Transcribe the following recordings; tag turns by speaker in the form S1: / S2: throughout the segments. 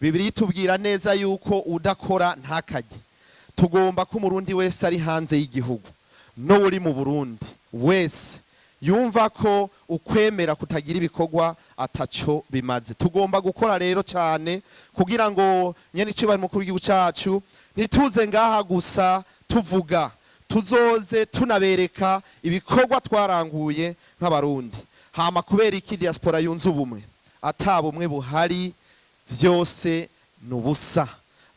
S1: Bibiliya itubwira neza yuko udakora ntakarye. Tugomba ko umurundi wese ari hanze y'igihugu no uri mu Burundi wese yumva ko ukwemera kutagira ibikorwa ataco bimaze. Tugomba gukora rero cyane kugira ngo nyene icubari mukuru w'igihugu cacu ntituze ngaha gusa tuvuga, tuzoze tunabereka ibikorwa twaranguye nk'abarundi. Hama kubera iki diaspora yunze ubumwe, atabumwe buhari vyose nubusa.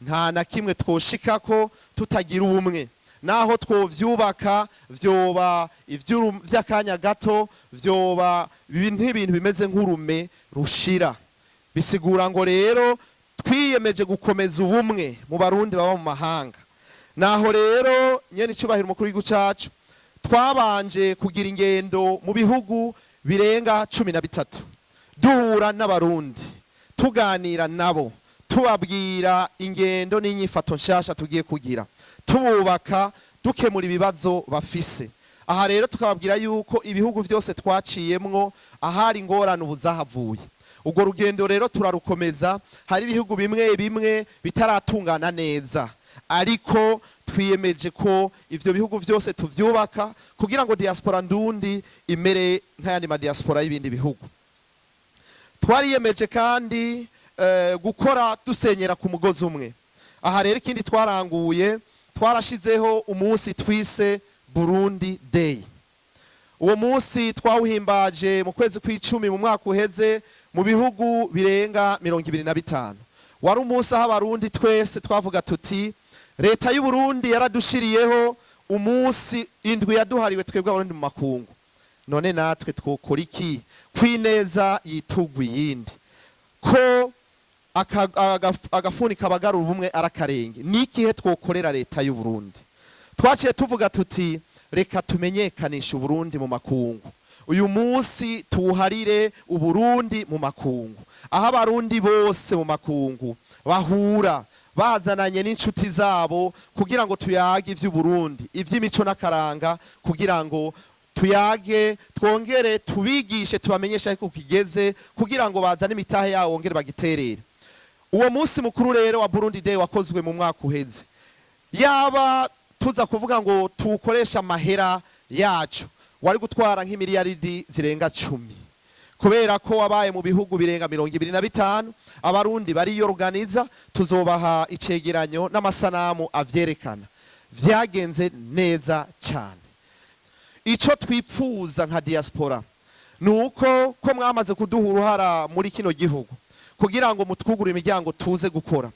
S1: Nta na kimwe twoshikako tutagira ubumwe. Naho twovyubaka vyoba vy'akanya gato, vyoba ibintu bimeze nk'urume rushira. Bisigura ngo rero twiyemeje gukomeza ubumwe mu barundi baba mu mahanga. Naho rero nyene icubahiro umukuru w'igihugu cacu twabanje kugira ingendo mu bihugu birenga 13 duhura n'abarundi tuganira nabo, tubabwira ingendo n'inyifato nshasha tugiye kugira, tububaka, dukemura ibibazo bafise. Aha rero tukababwira yuko ibihugu byose twaciyemwo ahari ingorane ubuzahavuye. Ubwo rugendo rero turarukomeza. Hari ibihugu bimwe bimwe bitaratungana neza, ariko twiyemeje ko ivyo bihugu byose tuvyubaka kugira ngo diaspora ndundi imere nk'ayandi ma diaspora y'ibindi bihugu. Twariyemeje kandi gukora dusenyera ku mugozi umwe. Aha rero ikindi twaranguye, twarashizeho umunsi twise Burundi Day. Uwo munsi twawuhimbaje mu kwezi kw'icumi mu mwaka uheze mu bihugu birenga 25. Wari umunsi aho abarundi twese twavuga tuti leta y'u Burundi yaradushiriyeho umunsi indwi yaduhariwe twebwe abarundi mu makungu. None natwe twokora iki kwineza yitugwa yindi ko agafuni kabagarura ubumwe arakarenge? Nikihe twokorera leta y'u Burundi? Twaciye tuvuga tuti reka tumenyekanisha Uburundi mu makungu. Uyu munsi tuwuharire Uburundi mu makungu, aho abarundi bose mu makungu bahura bazananye n'inshuti zabo kugira ngo tuyage ivy'Uburundi, ivy'imico n'akaranga, kugira ngo tuyage, twongere tubigishe, tubamenyesha ko kigeze, kugira ngo bazane imitahe yawo wongere bagiterere. Uwo munsi mukuru rero wa Burundi Day wakozwe mu mwaka uheze. Yaba tuza kuvuga ngo tukoresha amahera yacu, wari gutwara nk'imiliyaridi zirenga 10. Kubera ko wabaye mu bihugu birenga 25, abarundi bariyorganiza, tuzobaha icegeranyo n'amasanamu avyerekana. Vyagenze neza cyane. Ico twipfuza nka diaspora nuko ko mwamaze kuduha uruhara muri kino gihugu kugira ngo mutwugure imiryango tuze gukora.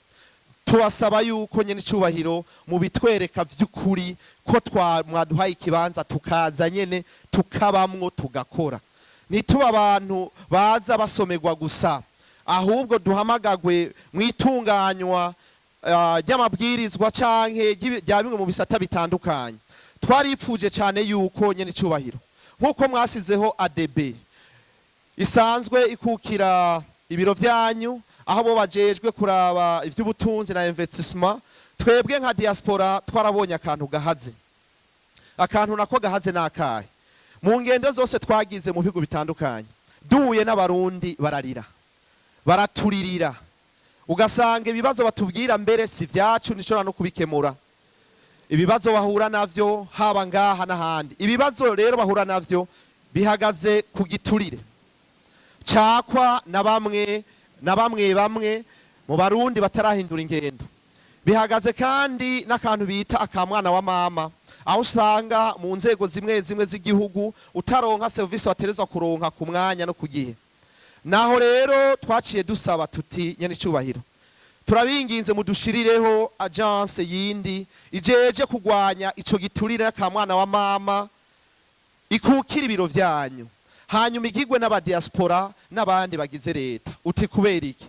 S1: Tubasaba yuko nyene icubahiro mu bitwereka vy'ukuri ko mwaduhaye ikibanza tukaza nyene tukabamwo tugakora. Nituba abantu baza basomerwa gusa, ahubwo duhamagagwe mwitunganywa ry'amabwirizwa canke rya bimwe mu bisata bitandukanye. Twaripfuje cyane yuko nyene icubahiro nkuko mwasizeho ADB isanzwe ikukira ibiro vyanyu, aho bo bajejwe kuraba ivy'ubutunzi na investissement. Twebwe nka diaspora twarabonye akantu gahaze. Akantu nako gahaze nakahe? Mu ngendo zose twagize mu bihugu bitandukanye, duhuye n'abarundi bararira, baraturirira, ugasanga ibibazo batubwira mbere si vyacu, nishobora no kubikemura. Ibibazo bahura navyo haba ngaha n'ahandi. Ibibazo rero bahura navyo bihagaze ku giturire cakwa na bamwe mu barundi batarahindura ingendo. Bihagaze kandi n'akantu bita akamwana wa mama, aho usanga mu nzego zimwe zimwe z'igihugu utaronka service waterezwa kuronka ku mwanya no kugihe. Naho rero twaciye dusaba tuti nyene icubahiro, turabinginze mudushirireho agence yindi ijeje kugwanya ico giturire n'akamwana wa mama, ikukira ibiro vyanyu, hanyuma igigwe n'aba diaspora n'abandi bagize leta. Uti kubera iki?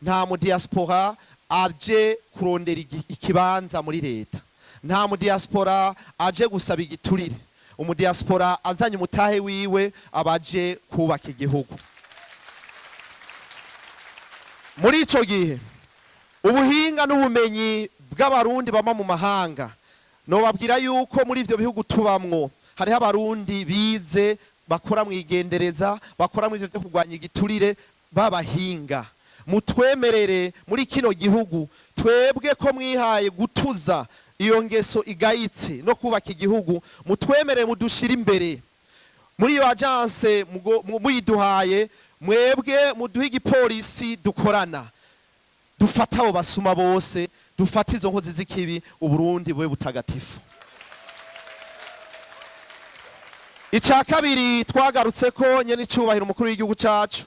S1: Nta mu diaspora aje kurondera ikibanza muri leta, nta mu diaspora aje gusaba igiturire. Umu diaspora azanye umutahe wiwe abaje kubaka igihugu. Muri ico gihe ubuhinga n'ubumenyi bw'abarundi bama mu mahanga, no babwira yuko muri ivyo bihugu tubamwo hariho abarundi bize, bakora mwigendereza, bakora mu ivyo byo kugwanya igiturire, babahinga. mutwemerere muri kino gihugu twebwe ko mwihaye gutuza iyo ngeso igayitse no kubaka igihugu, mutwemerere mudushira imbere muri iyo agence muyiduhaye, mwebwe muduhe igipolisi dukorana, dufata abo basuma bose, dufata izo nkozi z'ikibi, Uburundi bube butagatifu. Icya kabiri twagarutse ko nyene icubahiro umukuru w'igihugu cacu,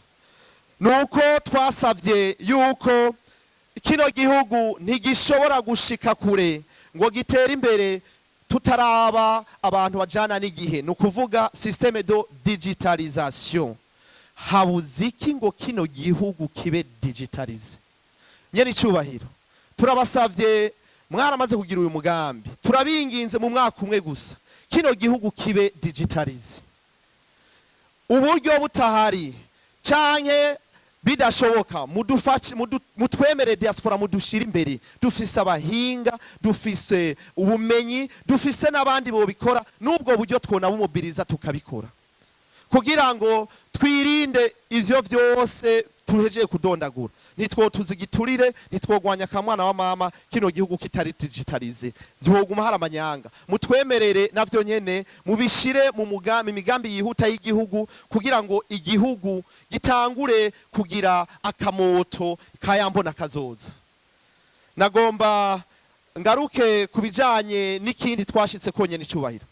S1: nuko twasavye yuko kino gihugu ntigishobora gushika kure ngo gitere imbere tutaraba abantu bajana n'igihe, nukuvuga systeme de digitalisation. Habuze iki ngo kino gihugu kibe digitalize? Nyene icubahiro turabasavye, mwaramaze kugira uyu mugambi, turabinginze mu mwaka umwe gusa kino gihugu kibe digitalize. Uburyo butahari canke bidashoboka, mutwemere Diaspora mudushira imbere, dufise abahinga, dufise ubumenyi, dufise n'abandi bobikora, n'ubwo buryo twona bumobiriza tukabikora kugira ngo twirinde ivyo vyose tuhejeje kudondagura. Nitwo tuzigiturire, nitwogwanya kamwana wa mama kino gihugu kitari digitalize, vyoguma hari amanyanga. Mutwemerere navyo nyene mubishire mu imigambi yihuta y'igihugu kugira ngo igihugu gitangure kugira akamoto kayambona kazoza. Nagomba ngaruke kubijanye n'ikindi twashitse konyene icubahiro.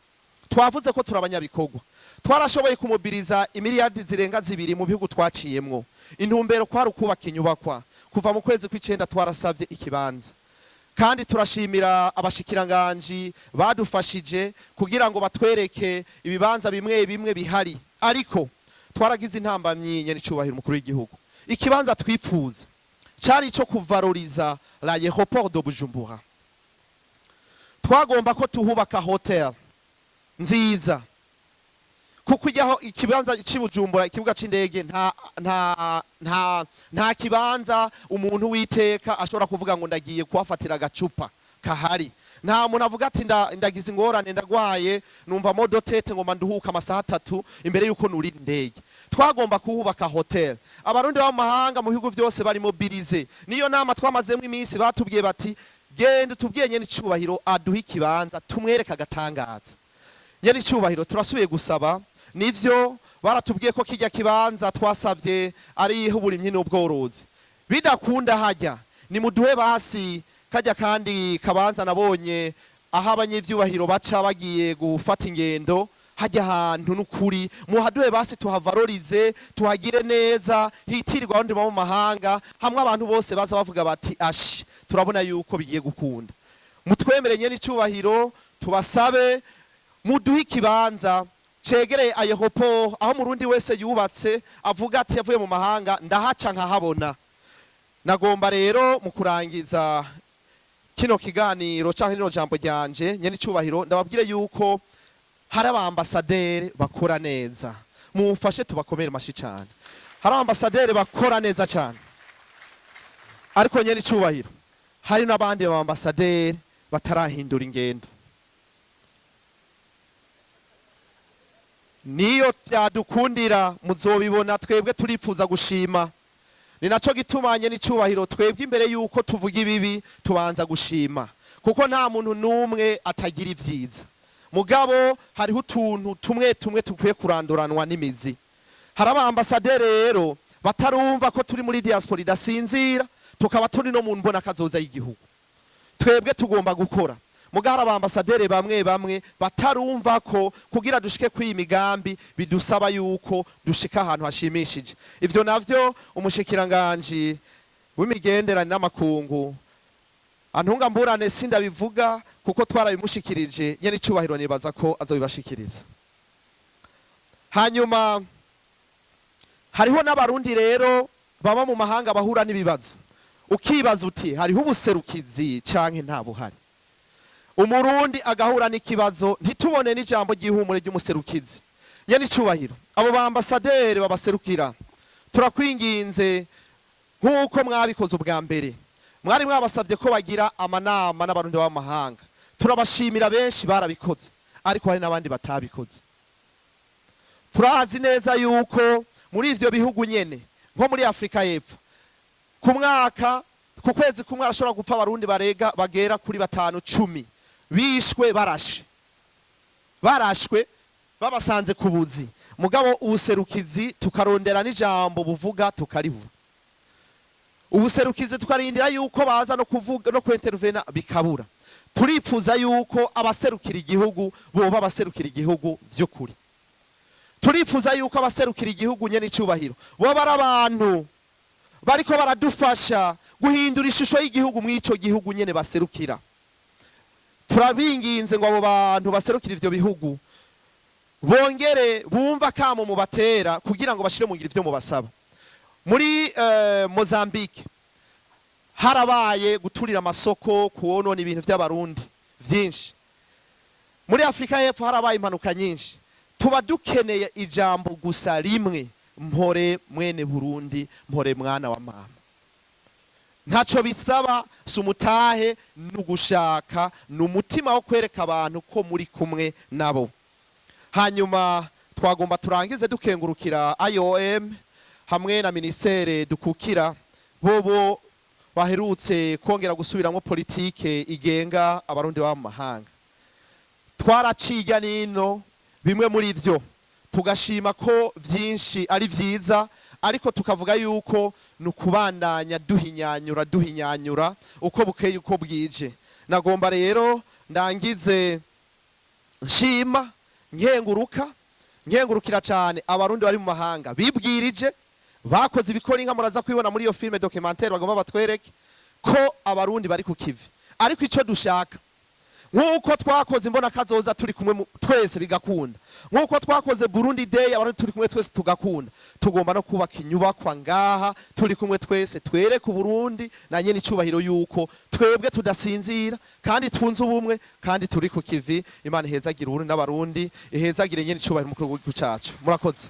S1: Twavuze ko turabanyabikorwa, twarashoboye kumobiriza imiliyardi zirenga 2 mu bihugu twaciyemwo. Intumbero kwari ukubaka inyubakwa. Kuva mu kwezi kw'icenda twarasavye ikibanza, kandi turashimira abashikiranganji badufashije kugira ngo batwereke ibibanza bimwe bimwe bihari, ariko twaragize intambamyi nyene icubahiro umukuru w'igihugu. Ikibanza twipfuza cari ico kuvaloriza l'aéroport de Bujumbura. Twagomba ko tuhubaka hotel nziza, kuko ijyaho ikibanza cy'Ibujumbura, ikibuga c'indege nta kibanza umuntu witeka ashobora kuvuga ngo ndagiye kuhafatira agacupa kahari. Nta muntu avuga ati ndagize ingorane, ndagwaye, numva modotete ngo manduhuka amasaha 3 imbere yuko nuri indege. Twagomba kuhubaka hotel. Abarundi b'amahanga mu bihugu vyose bari mobilize. Niyo nama twamazemwe iminsi batubwiye bati genda tubwiye nyene icubahiro aduha ikibanza tumwereka agatangaza. Nyene icubahiro turasubiye gusaba, nivyo baratubwiye ko kijya kibanza twasavye ari uburimyi n'ubworozi. Bidakunda hajya ni muduhe basi kajya kandi kabanza nabonye aho abanyevyubahiro baca bagiye gufata ingendo, hajya ahantu n'ukuri muhaduhe basi tuhavalorize, tuhagire neza, hitirirwa abandi mu mahanga, hamwe abantu bose baza bavuga bati ashi turabona yuko bigiye gukunda. Mutwemere nyene icubahiro, tubasabe muduhe ikibanza cegereye aéroport, aho murundi wese yubatse avuga ati yavuye mu mahanga ndahaca nkahabona. Nagomba rero mu kurangiza kino kiganiro canke rino jambo ryanje nyene icubahiro, ndababwire yuko hari abambasaderi bakora neza, mumfashe tubakomere mashi cyane. Hari abambasaderi bakora neza cyane, ariko nyene icubahiro hari n'abandi bambasaderi batarahindura ingendo. Niyo byadukundira muzobibona, twebwe turifuza gushima. Ni naco gitumanye n'icubahiro twebwe imbere yuko tuvuga ibibi tubanza gushima, kuko nta muntu numwe atagira ivyiza. Mugabo hariho utuntu tumwe tukwiye kuranduranwa n'imizi. Hari abambasaderi rero batarumva ko turi muri diaspora idasinzira, tukaba turi no mu mbona kazoza y'igihugu. Twebwe tugomba gukora. Mugara abambasaderi bamwe batarumva ko kugira dushike kwiyi migambi bidusaba yuko dushika ahantu hashimishije. Ivyo navyo umushikiranganji w'imigenderanire n'amakungu antunga mburane sindabivuga kuko twarabimushikirije, nyene icubahiro nibaza ko azobibashikiriza. Hanyuma hariho n'abarundi rero baba mu mahanga bahura n'ibibazo, ukibaza uti hariho ubuserukizi canke nta buhari. Umurundi agahura n'ikibazo ntitubone n'ijambo ry'ihumure ry'umuserukizi. Nyene icubahiro abo bambasaderi babaserukira, turakwinginze nk'uko mwabikoze ubwa mbere, mwari mwabasavye ko bagira amanama n'abarundi b'amahanga. Turabashimira benshi barabikoze, ariko hari n'abandi batabikoze. Turazi neza yuko muri ivyo bihugu nyene nko muri Afrika y'Epfo ku mwaka ku kwezi kumwe arashobora gupfa abarundi bagera kuri 5-10 bishwe barashwe babasanze ku buzi. Mugabo ubuserukizi tukarondera n'ijambo buvuga tukaribura. Ubuserukizi tukarindira yuko baza no kuvuga no kwentervena bikabura. Turifuza yuko abaserukira igihugu boba abaserukira igihugu vy'ukuri. Turifuza yuko abaserukira igihugu nyene icubahiro boba ari abantu bariko baradufasha guhindura ishusho y'igihugu mw'ico gihugu nyene baserukira. Turabinginze ngo abo bantu baserukira ivyo bihugu bongere bumva kamo mu batera kugira ngo bashire mu ngiro ivyo mubasaba. Muri Mozambique harabaye guturira amasoko kuonona ibintu by'abarundi vyinshi. Muri Afrika y'Epfo harabaye impanuka nyinshi. Tuba dukeneye ijambo gusa rimwe, mpore mwene Burundi, mpore mwana wa mama. Ntaco bisaba sumutahe nugushaka n'umutima wo kwereka abantu ko muri kumwe nabo. Hanyuma twagomba turangize dukengurukira IOM hamwe na ministere dukukira bobo baherutse kongera gusubiramo politike igenga abarundi ba mu mahanga. Twaraciga nino bimwe muri ivyo tugashima ko vyinshi ari vyiza, ariko tukavuga yuko nukubandanya duhinyanyura uko bukeye uko bwije. Nagomba rero ndangize nshima nkengurukira cyane abarundi bari mu mahanga bibwirije bakoze ibikora inka muraza kwibona muri iyo filme documentaire bagomba batwereke ko abarundi bari ku kivi. Ariko ico dushaka nkuko twakoze imbona kazoza turi kumwe twese bigakunda, nkuko twakoze Burundi Day abarundi turi kumwe twese tugakunda, tugomba no kubaka inyubakwa ngaha turi kumwe twese twereke Burundi na nyene icubahiro yuko twebwe tudasinzira kandi twunze ubumwe kandi turi ku kivi. Imana ihezagire Uburundi n'abarundi, ihezagire nyene icubahiro mukuru w'igihugu cacu. Murakoze.